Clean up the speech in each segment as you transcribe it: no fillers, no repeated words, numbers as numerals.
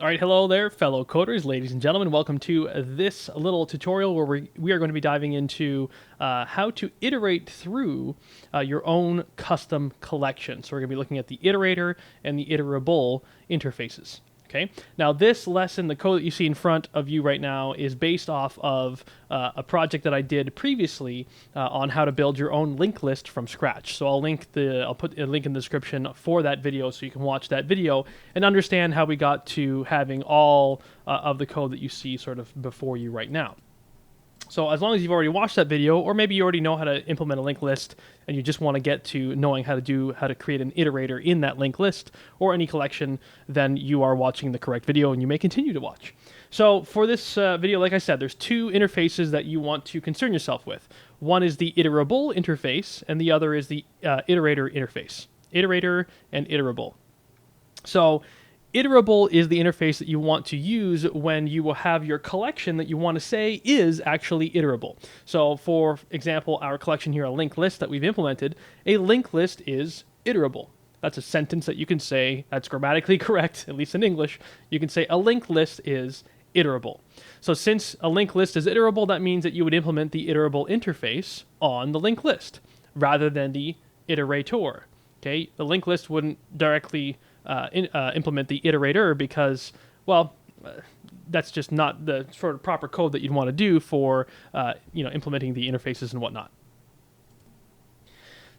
All right, hello there, fellow coders, ladies and gentlemen. Welcome to this little tutorial where we are going to be diving into how to iterate through your own custom collection. So we're going to be looking at the iterator and the iterable interfaces. Okay. Now this lesson, the code that you see in front of you right now, is based off of a project that I did previously on how to build your own linked list from scratch. So I'll put a link in the description for that video so you can watch that video and understand how we got to having all of the code that you see sort of before you right now. So as long as you've already watched that video, or maybe you already know how to implement a linked list and you just want to get to knowing how to create an iterator in that linked list or any collection, then you are watching the correct video and you may continue to watch. So for this video, like I said, there's two interfaces that you want to concern yourself with. One is the iterable interface and the other is the iterator interface. Iterator and iterable. So iterable is the interface that you want to use when you will have your collection that you want to say is actually iterable. So for example, our collection here, a linked list that we've implemented, a linked list is iterable. That's a sentence that you can say that's grammatically correct, at least in English. You can say a linked list is iterable. So since a linked list is iterable, that means that you would implement the iterable interface on the linked list rather than the iterator. Okay, the linked list wouldn't directly implement the iterator because, well, that's just not the sort of proper code that you'd want to do for implementing the interfaces and whatnot.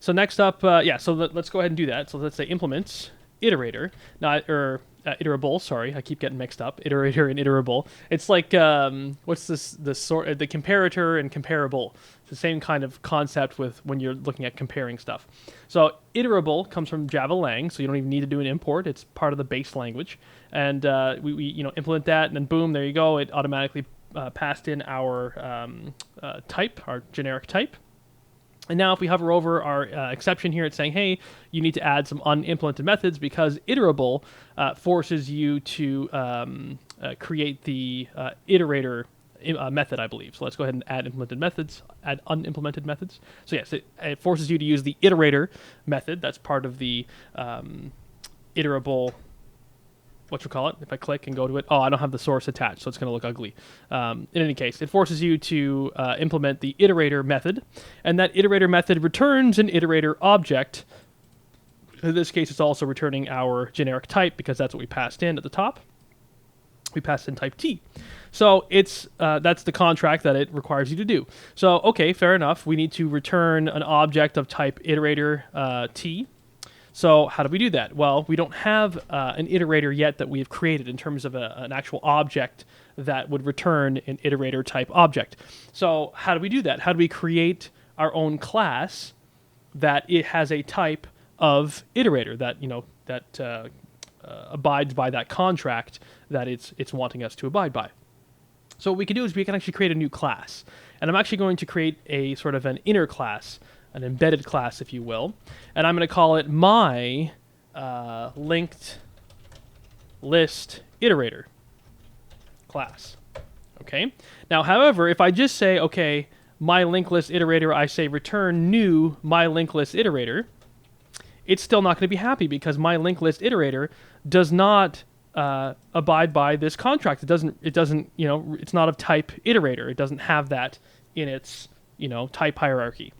So next up, so let's go ahead and do that. So let's say implements iterator, iterable. Sorry, I keep getting mixed up. Iterator and iterable. It's like what's this? The comparator and comparable. It's the same kind of concept with when you're looking at comparing stuff. So iterable comes from Java Lang, so you don't even need to do an import. It's part of the base language, and we implement that, and then boom, there you go. It automatically passed in our type, our generic type. And now if we hover over our exception here, it's saying, hey, you need to add some unimplemented methods because iterable forces you to create the iterator method, I believe. So let's go ahead and add unimplemented methods. So yes, it forces you to use the iterator method. That's part of the iterable, if I click and go to it, I don't have the source attached, so it's going to look ugly. In any case, it forces you to implement the iterator method, and that iterator method returns an iterator object. In this case, it's also returning our generic type because that's what we passed in at the top. We passed in type T. So that's the contract that it requires you to do. So, okay, fair enough. We need to return an object of type iterator T. So how do we do that? Well, we don't have an iterator yet that we have created in terms of an actual object that would return an iterator type object. So how do we do that? How do we create our own class that it has a type of iterator that abides by that contract that it's wanting us to abide by? So what we can do is we can actually create a new class, and I'm actually going to create a sort of an inner class, an embedded class, if you will, and I'm going to call it my linked list iterator class. Okay. Now, however, if I just say, okay, my linked list iterator, I say return new my linked list iterator, it's still not going to be happy because my linked list iterator does not abide by this contract. It doesn't. It's not of type iterator. It doesn't have that in its type hierarchy.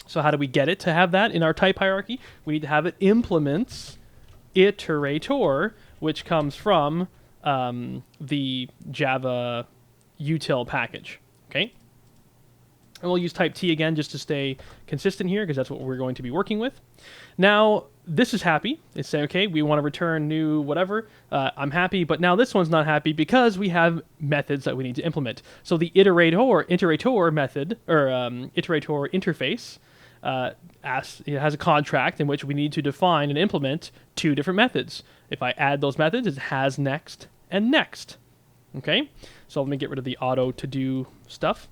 So how do we get it to have that in our type hierarchy? We need to have it implements iterator, which comes from the Java util package. Okay. And we'll use type T again just to stay consistent here because that's what we're going to be working with. Now, this is happy. It's saying, okay, we want to return new whatever. I'm happy, but now this one's not happy because we have methods that we need to implement. So the iterator method, or iterator interface, it has a contract in which we need to define and implement two different methods. If I add those methods, it has next and next. Okay, so let me get rid of the auto to do stuff.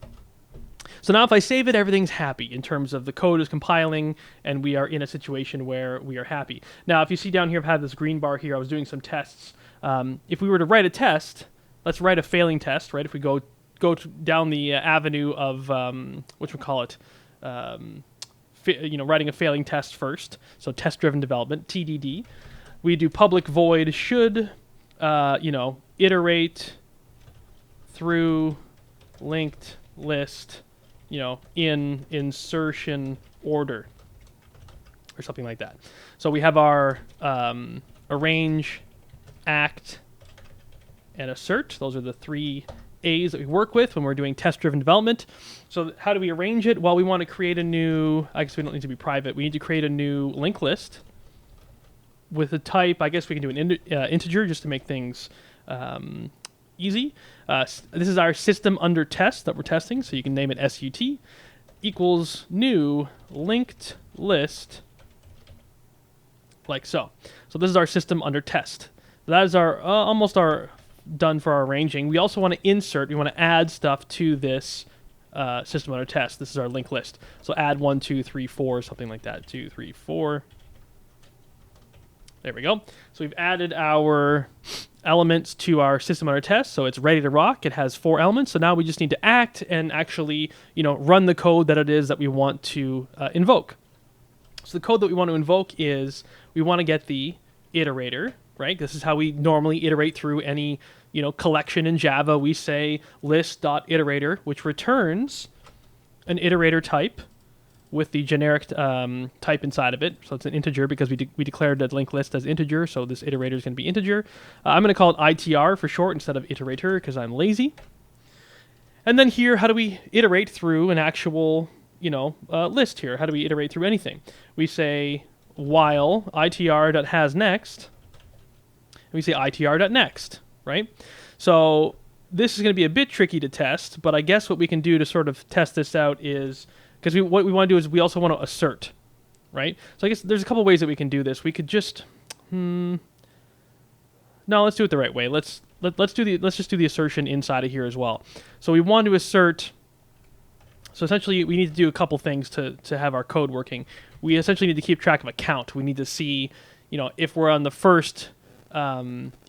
So now if I save it, everything's happy in terms of the code is compiling and we are in a situation where we are happy. Now, if you see down here, I've had this green bar here. I was doing some tests. If we were to write a test, let's write a failing test, right? If we go down the avenue of, writing a failing test first. So test-driven development, TDD. We do public void should iterate through linked list, in insertion order or something like that. So we have our arrange, act, and assert. Those are the three A's that we work with when we're doing test-driven development. So how do we arrange it? Well, we want to create a new, I guess we don't need to be private. We need to create a new linked list with a type. I guess we can do an integer just to make things easy. This is our system under test that we're testing, so you can name it SUT equals new linked list, like so. So this is our system under test. That is our almost our done for our arranging. We also want to insert. We want to add stuff to this system under test. This is our linked list. So add 1, 2, 3, 4, something like that. 2, 3, 4. There we go. So we've added our elements to our system under test, so it's ready to rock. It has 4 elements, so now we just need to act and actually, run the code that it is that we want to invoke. So the code that we want to invoke is we want to get the iterator, right? This is how we normally iterate through any, collection in Java. We say list.iterator, which returns an iterator type with the generic type inside of it. So it's an integer because we declared that linked list as integer, so this iterator is going to be integer. I'm going to call it ITR for short instead of iterator because I'm lazy. And then here, how do we iterate through an actual, list here? How do we iterate through anything? We say while itr.hasNext, and we say itr.next, right? So this is going to be a bit tricky to test, but I guess what we can do to sort of test this out is, because what we want to do is we also want to assert, right? So I guess there's a couple ways that we can do this. We could just, no, let's do it the right way. Let's just do the assertion inside of here as well. So we want to assert. So essentially, we need to do a couple things to have our code working. We essentially need to keep track of a count. We need to see, if we're on the first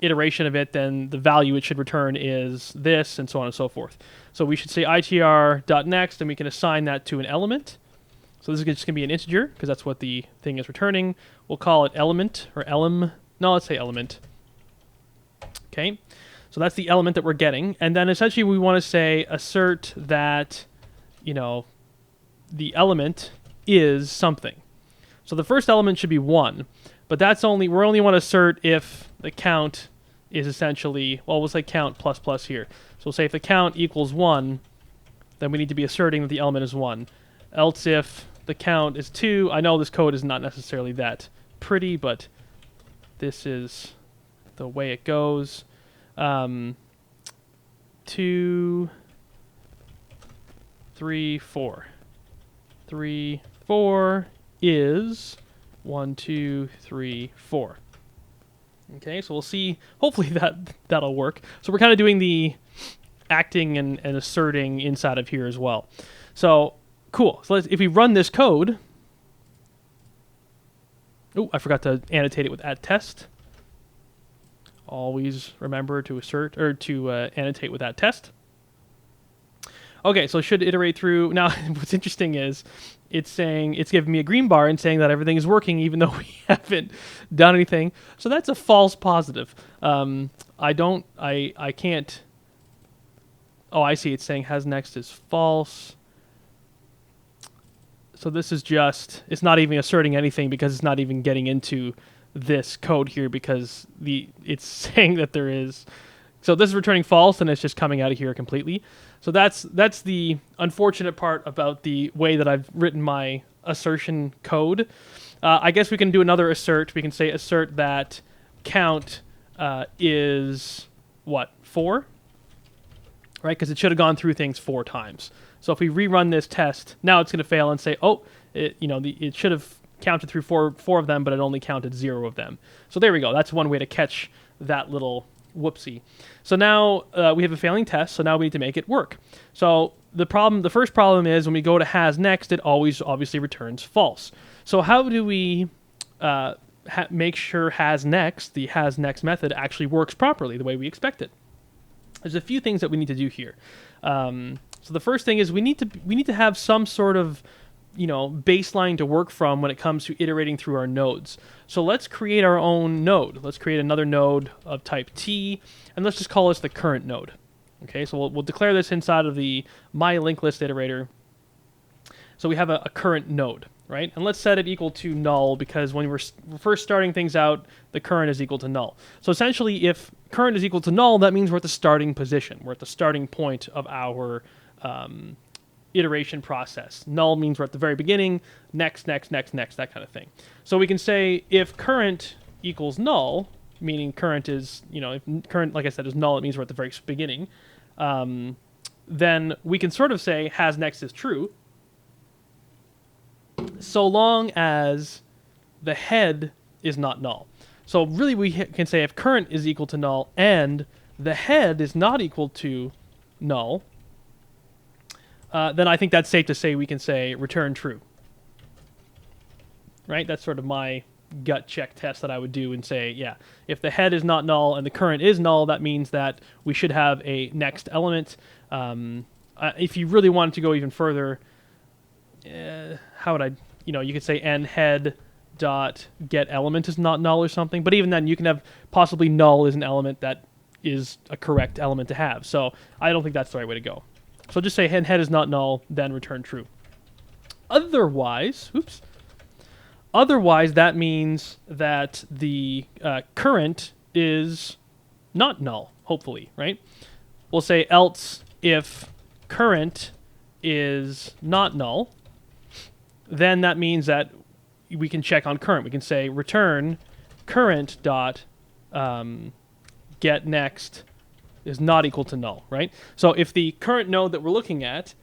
iteration of it, then the value it should return is this, and so on and so forth. So we should say itr.next, and we can assign that to an element. So this is just going to be an integer, because that's what the thing is returning. We'll call it element, or elem. No, let's say element. Okay, so that's the element that we're getting. And then essentially we want to say assert that, the element is something. So the first element should be 1. But we only want to assert if the count is essentially, well, we'll say count plus plus here. So we'll say if the count equals 1, then we need to be asserting that the element is 1. Else if the count is 2, I know this code is not necessarily that pretty, but this is the way it goes. 2, 3, 4. 3, 4 is 1, 2, 3, 4. Okay, so we'll see. Hopefully that'll work. So we're kind of doing the acting and asserting inside of here as well. So cool. So if we run this code, oh, I forgot to annotate it with @test. Always remember to assert or to annotate with @test. Okay, so it should iterate through. Now, what's interesting is it's giving me a green bar and saying that everything is working even though we haven't done anything. So that's a false positive. I can't. Oh, I see. It's saying hasNext is false. So this is it's not even asserting anything because it's not even getting into this code here because it's saying that there is. So this is returning false and it's just coming out of here completely. So that's the unfortunate part about the way that I've written my assertion code. I guess we can do another assert. We can say assert that count is what, 4? Right? Because it should have gone through things 4 times. So if we rerun this test, now it's going to fail and say, oh, it should have counted through four of them, but it only counted 0 of them. So there we go. That's one way to catch that little whoopsie. So now we have a failing test, so now we need to make it work. So the first problem is when we go to hasNext, it always obviously returns false. So how do we make sure hasNext, the hasNext method, actually works properly the way we expect it? There's a few things that we need to do here. So the first thing is we need to have some sort of baseline to work from when it comes to iterating through our nodes. So let's create our own node. Let's create another node of type T, and let's just call this the current node. Okay, so we'll declare this inside of the my linked list iterator. So we have a current node, right? And let's set it equal to null, because when we're first starting things out, the current is equal to null. So essentially, if current is equal to null, that means we're at the starting position. We're at the starting point of our iteration process. Null means we're at the very beginning, next, that kind of thing. So we can say if current equals null, meaning current is, if current, like I said, is null, it means we're at the very beginning, then we can sort of say has next is true, so long as the head is not null. So really we can say if current is equal to null and the head is not equal to null, then I think that's safe to say we can say return true. Right? That's sort of my gut check test that I would do and say, yeah, if the head is not null and the current is null, that means that we should have a next element. If you really wanted to go even further, how would I, you could say n head dot get element is not null or something, but even then you can have possibly null is an element that is a correct element to have. So I don't think that's the right way to go. So just say head is not null, then return true. Otherwise, that means that the current is not null, hopefully, right? We'll say else if current is not null, then that means that we can check on current. We can say return current dot get next is not equal to null, right? So if the current node that we're looking at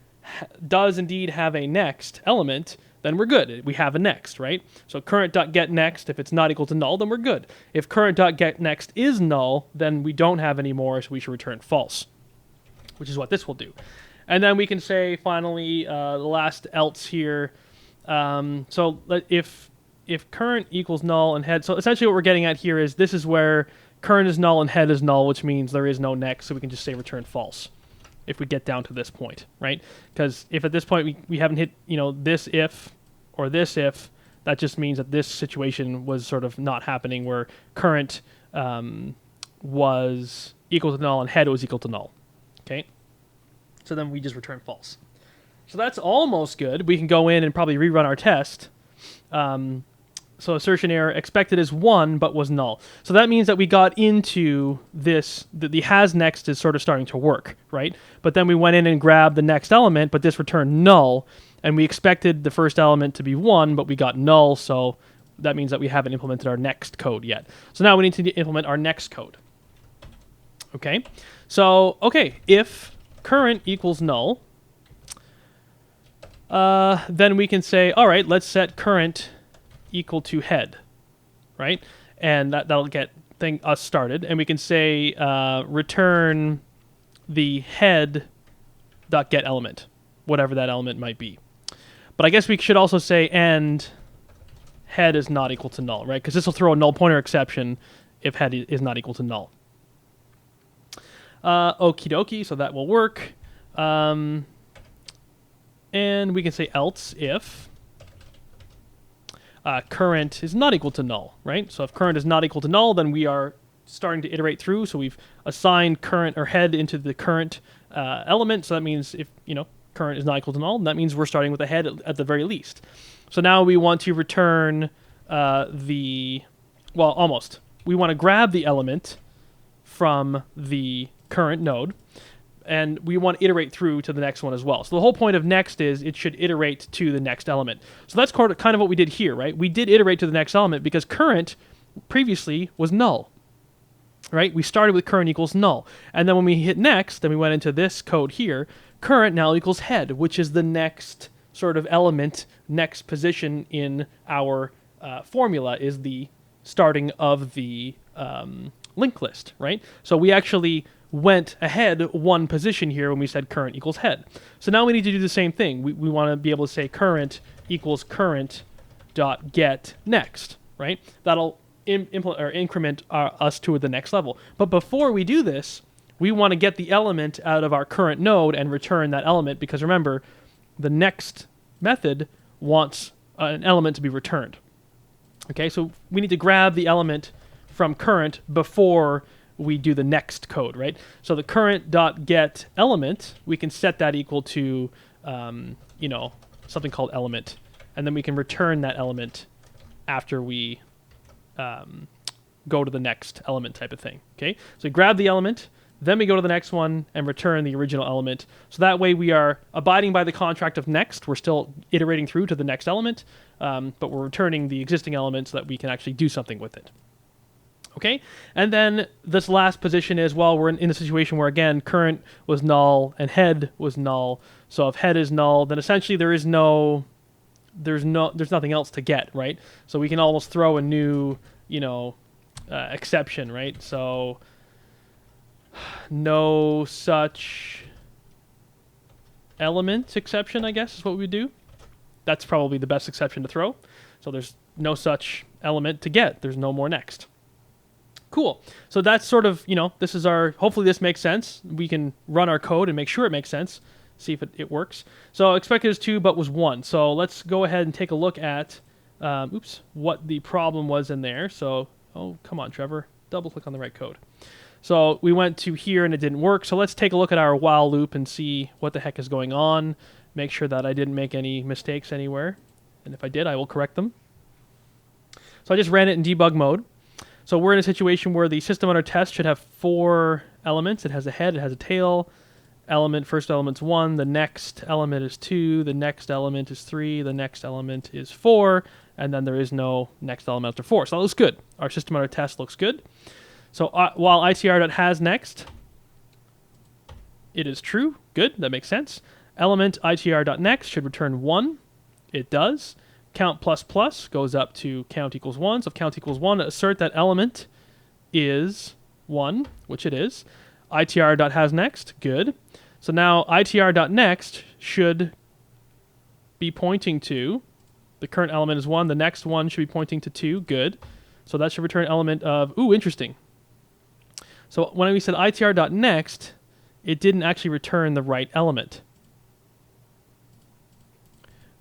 does indeed have a next element, then we're good. We have a next, right? So current.getNext, if it's not equal to null, then we're good. If current.getNext is null, then we don't have any more, so we should return false, which is what this will do. And then we can say, finally, the last else here. So if current equals null and head, so essentially what we're getting at here is this is where current is null and head is null, which means there is no next, so we can just say return false if we get down to this point, right? Because if at this point we haven't hit, this if or this if, that just means that this situation was sort of not happening where current was equal to null and head was equal to null, okay? So then we just return false. So that's almost good. We can go in and probably rerun our test. So assertion error expected as 1 but was null. So that means that we got into this, the has next is sort of starting to work, right? But then we went in and grabbed the next element, but this returned null, and we expected the first element to be 1, but we got null, so that means that we haven't implemented our next code yet. So now we need to implement our next code. Okay? So, if current equals null, then we can say, all right, let's set current equal to head, right? And that'll get us started. And we can say return the head dot get element, whatever that element might be. But I guess we should also say and head is not equal to null, right? Because this will throw a null pointer exception if head is not equal to null. Okie dokie, so that will work. And we can say else if current is not equal to null, right? So if current is not equal to null, then we are starting to iterate through. So we've assigned current or head into the current element. So that means if, current is not equal to null, that means we're starting with a head at the very least. So now we want to return almost. We want to grab the element from the current node, and we want to iterate through to the next one as well. So the whole point of next is it should iterate to the next element. So that's kind of what we did here, right? We did iterate to the next element because current previously was null, right? We started with current equals null. And then when we hit next, then we went into this code here, current now equals head, which is the next sort of element, next position in our formula is the starting of the linked list, right? So we actually went ahead one position here when we said current equals head. So now we need to do the same thing. We want to be able to say current equals current dot get next, right? That'll increment us to the next level. But before we do this, we want to get the element out of our current node and return that element, because remember, the next method wants an element to be returned. Okay, so we need to grab the element from current before we do the next code, right? So the current.get element, we can set that equal to, something called element, and then we can return that element after we go to the next element type of thing. Okay, so we grab the element, then we go to the next one and return the original element. So that way we are abiding by the contract of next. We're still iterating through to the next element, but we're returning the existing element so that we can actually do something with it. Okay, and then this last position is, well, we're in a situation where, again, current was null and head was null. So if head is null, then essentially there's nothing else to get, right? So we can almost throw a new, exception, right? So no such element exception, I guess, is what we would do. That's probably the best exception to throw. So there's no such element to get. There's no more next. Cool. So that's sort of, this is hopefully this makes sense. We can run our code and make sure it makes sense. See if it works. So expected is 2, but was 1. So let's go ahead and take a look at, what the problem was in there. So, oh, come on, Trevor. Double click on the right code. So we went to here and it didn't work. So let's take a look at our while loop and see what the heck is going on. Make sure that I didn't make any mistakes anywhere. And if I did, I will correct them. So I just ran it in debug mode. So we're in a situation where the system under test should have 4 elements. It has a head, it has a tail. First element's 1, the next element is 2, the next element is 3, the next element is 4, and then there is no next element after 4. So that looks good. Our system under test looks good. So while itr.hasNext, it is true. Good, that makes sense. Element itr.next should return 1. It does. Count ++ goes up to count equals 1. So if count equals 1, assert that element is 1, which it is. itr.hasNext, good. So now itr.next should be pointing to, the current element is 1, the next one should be pointing to 2, good. So that should return an element of, ooh, interesting. So when we said itr.next, it didn't actually return the right element.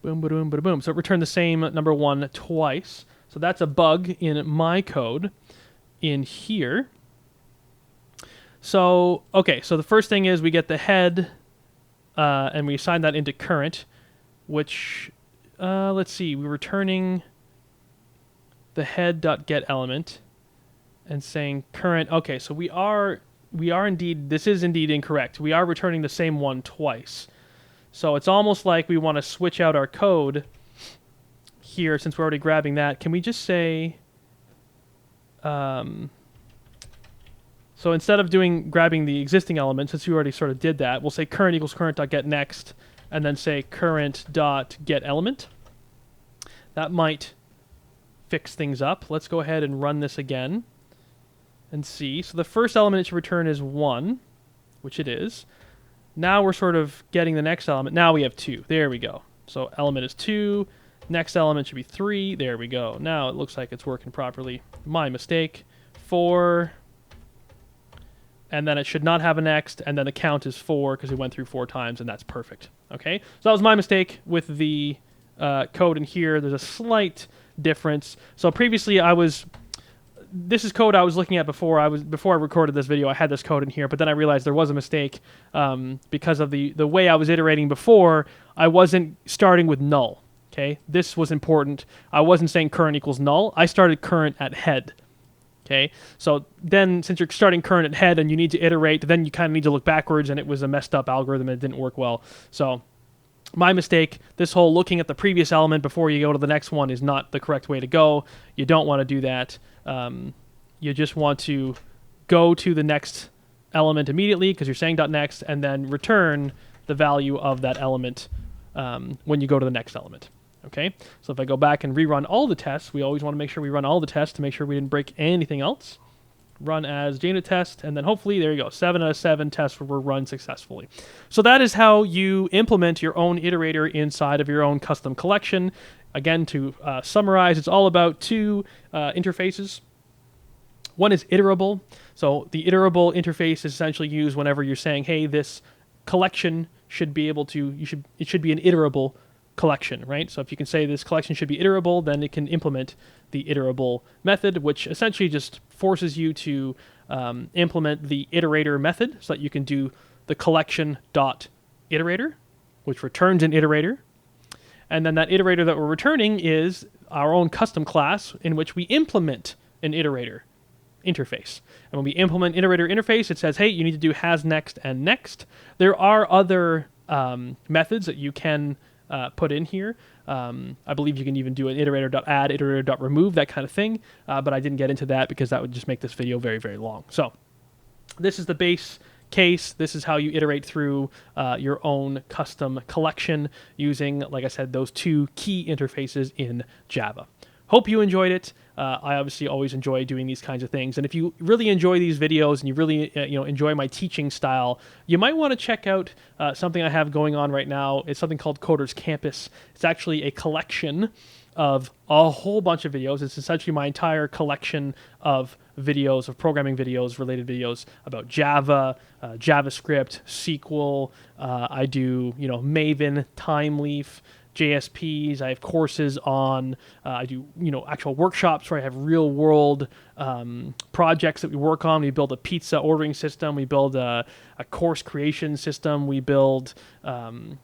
Boom, ba-doom, ba-boom. So it returned the same number 1 twice. So that's a bug in my code in here. So, okay, so the first thing is we get the head, and we assign that into current, which, let's see, we're returning the head.get element and saying current. Okay, so we are indeed, this is indeed incorrect. We are returning the same one twice. So it's almost like we want to switch out our code here since we're already grabbing that. Can we just say, so instead of grabbing the existing element, since we already sort of did that, we'll say current equals current.getNext, and then say current.getElement. That might fix things up. Let's go ahead and run this again and see. So the first element it should return is 1, which it is. Now we're sort of getting the next element. Now we have 2. There we go. So element is 2. Next element should be 3. There we go. Now it looks like it's working properly. My mistake. 4. And then it should not have a next. And then the count is 4 because we went through 4 times, and that's perfect. Okay? So that was my mistake with the code in here. There's a slight difference. So previously this is code I was looking at before I recorded this video. I had this code in here, but then I realized there was a mistake because of the way I was iterating before. I wasn't starting with null. Okay, this was important. I wasn't saying current equals null. I started current at head. Okay, so then since you're starting current at head and you need to iterate, then you kind of need to look backwards, and it was a messed up algorithm and it didn't work well. So my mistake. This whole looking at the previous element before you go to the next one is not the correct way to go. You don't want to do that. You just want to go to the next element immediately because you're saying .next, and then return the value of that element when you go to the next element. Okay, so if I go back and rerun all the tests, we always want to make sure we run all the tests to make sure we didn't break anything else. Run as JUnit test, and then hopefully, there you go, 7 out of 7 tests were run successfully. So that is how you implement your own iterator inside of your own custom collection. Again, to summarize, it's all about 2 interfaces. One is iterable. So the iterable interface is essentially used whenever you're saying, hey, this collection should be able to, it should be an iterable collection, right? So if you can say this collection should be iterable, then it can implement the iterable method, which essentially just forces you to implement the iterator method so that you can do the collection.iterator, which returns an iterator. And then that iterator that we're returning is our own custom class in which we implement an iterator interface. And when we implement iterator interface, it says, hey, you need to do has next and next. There are other methods that you can put in here. I believe you can even do an iterator.add, iterator.remove, that kind of thing. But I didn't get into that because that would just make this video very, very long. So this is the base case. This is how you iterate through your own custom collection using, like I said, those two key interfaces in Java. Hope you enjoyed it. I obviously always enjoy doing these kinds of things. And if you really enjoy these videos and you really enjoy my teaching style, you might want to check out something I have going on right now. It's something called Coders Campus. It's actually a collection of a whole bunch of videos. It's essentially my entire collection of videos, of programming videos, related videos about Java, JavaScript, SQL. I do, Maven, Timeleaf, JSPs. I have courses on, I do, actual workshops where I have real world projects that we work on. We build a pizza ordering system. We build a course creation system. We build, an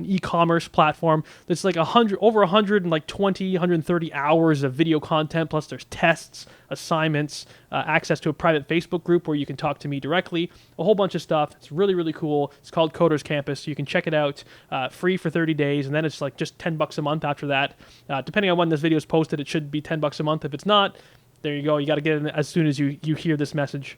e-commerce platform. That's like over 120, 130 hours of video content. Plus there's tests, assignments, access to a private Facebook group where you can talk to me directly. A whole bunch of stuff. It's really, really cool. It's called Coders Campus. You can check it out free for 30 days. And then it's like just $10 a month after that. Depending on when this video is posted, it should be $10 a month. If it's not, there you go. You got to get in as soon as you hear this message.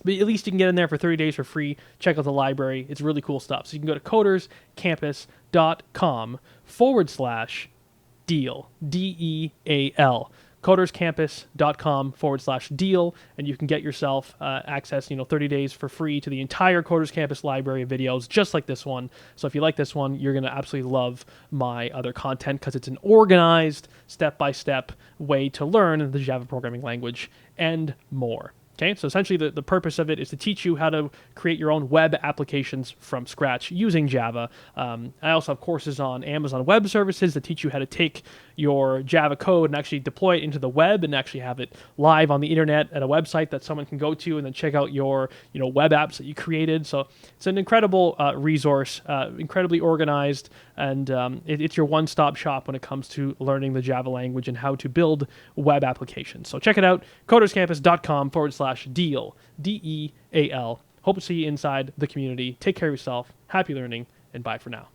But at least you can get in there for 30 days for free. Check out the library. It's really cool stuff. So you can go to coderscampus.com/deal, DEAL. coderscampus.com/deal, and you can get yourself access, 30 days for free to the entire Coders Campus library of videos, just like this one. So if you like this one, you're going to absolutely love my other content because it's an organized, step-by-step way to learn the Java programming language and more. Okay, so essentially the purpose of it is to teach you how to create your own web applications from scratch using Java. I also have courses on Amazon Web Services that teach you how to take your Java code and actually deploy it into the web and actually have it live on the internet at a website that someone can go to and then check out your web apps that you created. So it's an incredible resource, incredibly organized, and it's your one-stop shop when it comes to learning the Java language and how to build web applications. So check it out, coderscampus.com/deal, DEAL. Hope to see you inside the community. Take care of yourself. Happy learning, and bye for now.